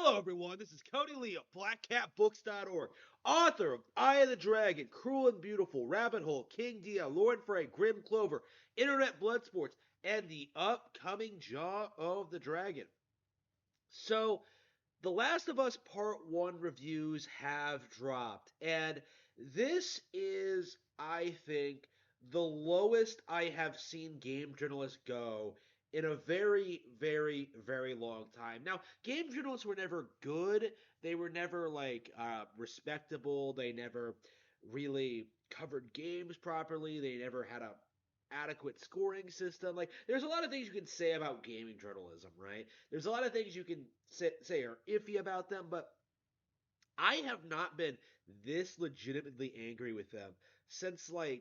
Hello, everyone. This is Cody Lee of BlackCatBooks.org, author of Eye of the Dragon, Cruel and Beautiful, Rabbit Hole, King Dia, Lord Frey, Grim Clover, Internet Blood Sports, and the upcoming Jaw of the Dragon. So, The Last of Us Part 1 reviews have dropped, and this is, I think, the lowest I have seen game journalists go in a very, very, very long time. Now, game journalists were never good. They were never respectable. They never really covered games properly. They never had a adequate scoring system. Like, there's a lot of things you can say about gaming journalism, right? There's a lot of things you can say are iffy about them, but I have not been this legitimately angry with them since I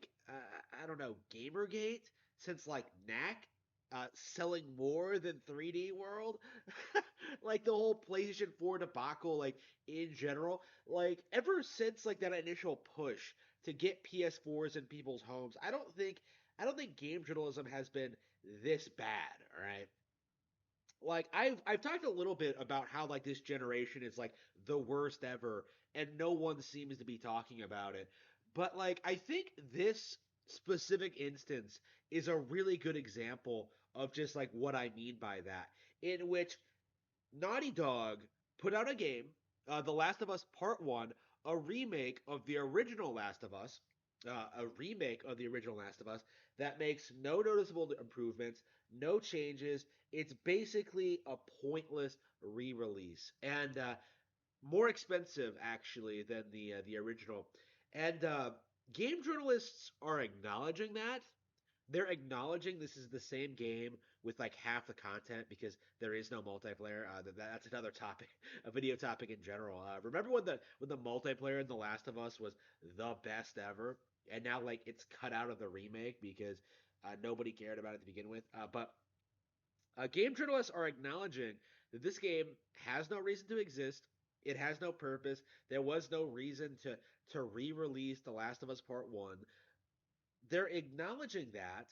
don't know, Gamergate, since Knack selling more than 3D World, like the whole PlayStation 4 debacle, like in general, like ever since that initial push to get PS4s in people's homes, I don't think game journalism has been this bad, all right? I've talked a little bit about how this generation is the worst ever and no one seems to be talking about it. But I think this specific instance is a really good example of just what I mean by that, in which Naughty Dog put out a game, The Last of Us Part 1, a remake of the original Last of Us, that makes no noticeable improvements, no changes. It's basically a pointless re-release and more expensive actually than the original. And game journalists are acknowledging that. They're acknowledging this is the same game with half the content because there is no multiplayer. That's another topic, a video topic in general. Remember when the multiplayer in The Last of Us was the best ever, and now it's cut out of the remake because nobody cared about it to begin with. But game journalists are acknowledging that this game has no reason to exist. It has no purpose. There was no reason to re-release The Last of Us Part One. They're acknowledging that,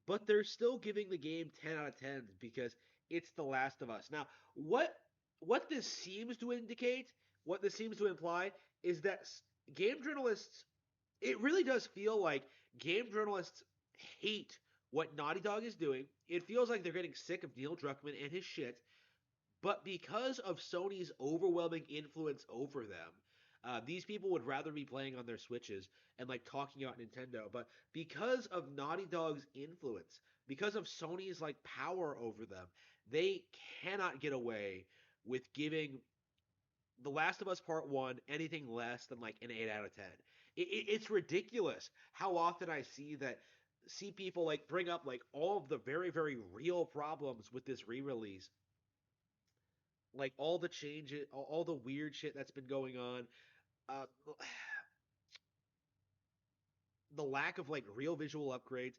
but they're still giving the game 10 out of 10 because it's The Last of Us. Now, what this seems to indicate, what this seems to imply, is that game journalists, it really does feel like game journalists hate what Naughty Dog is doing. It feels like they're getting sick of Neil Druckmann and his shit, but because of Sony's overwhelming influence over them, these people would rather be playing on their Switches and talking about Nintendo. But because of Naughty Dog's influence, because of Sony's power over them, they cannot get away with giving The Last of Us Part One anything less than an 8 out of 10. It's ridiculous how often I see people bring up all of the very very real problems with this re-release, all the changes, all the weird shit that's been going on, uh, the lack of real visual upgrades,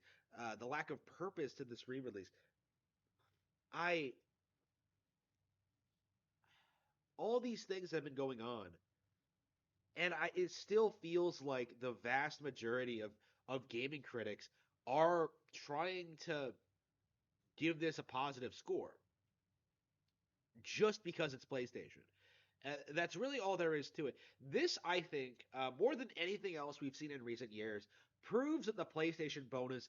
the lack of purpose to this re-release. I All these things have been going on, and it still feels like the vast majority of gaming critics are trying to give this a positive score just because it's PlayStation. That's really all there is to it. This, I think, more than anything else we've seen in recent years, proves that the PlayStation bonus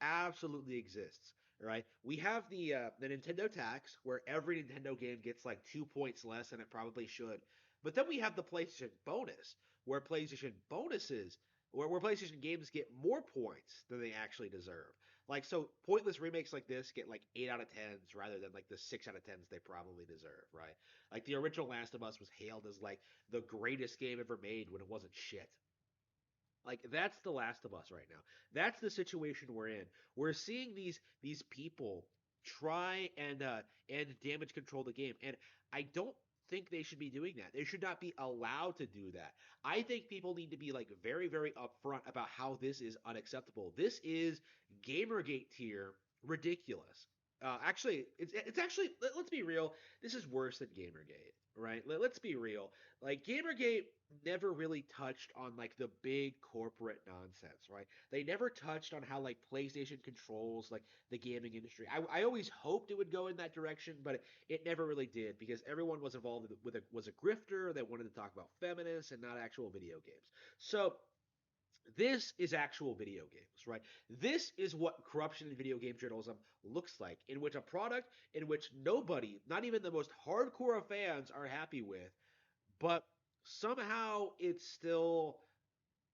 absolutely exists. Right? We have the Nintendo tax, where every Nintendo game gets 2 points less than it probably should. But then we have the PlayStation bonus, where PlayStation bonuses, where PlayStation games get more points than they actually deserve. So pointless remakes like this get 8 out of 10s rather than the 6 out of 10s they probably deserve, right? The original Last of Us was hailed as the greatest game ever made when it wasn't shit. That's The Last of Us right now. That's the situation we're in. We're seeing these people try and damage control the game, and I don't think they should be doing that. They should not be allowed to do that. I think people need to be very very upfront about how this is unacceptable. This is Gamergate tier ridiculous. Actually, it's actually let's be real. This is worse than Gamergate, right? Let's be real. Like Gamergate never really touched on like the big corporate nonsense, right? They never touched on how like PlayStation controls like the gaming industry. I always hoped it would go in that direction, but it never really did because everyone was involved with was a grifter that wanted to talk about feminists and not actual video games. So this is actual video games, right? This is what corruption in video game journalism looks like, in which a product in which nobody, not even the most hardcore of fans, are happy with, but somehow it's still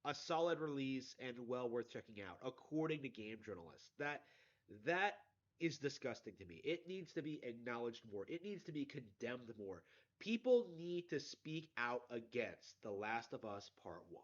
a solid release and well worth checking out, according to game journalists. That is disgusting to me. It needs to be acknowledged more. It needs to be condemned more. People need to speak out against The Last of Us Part 1.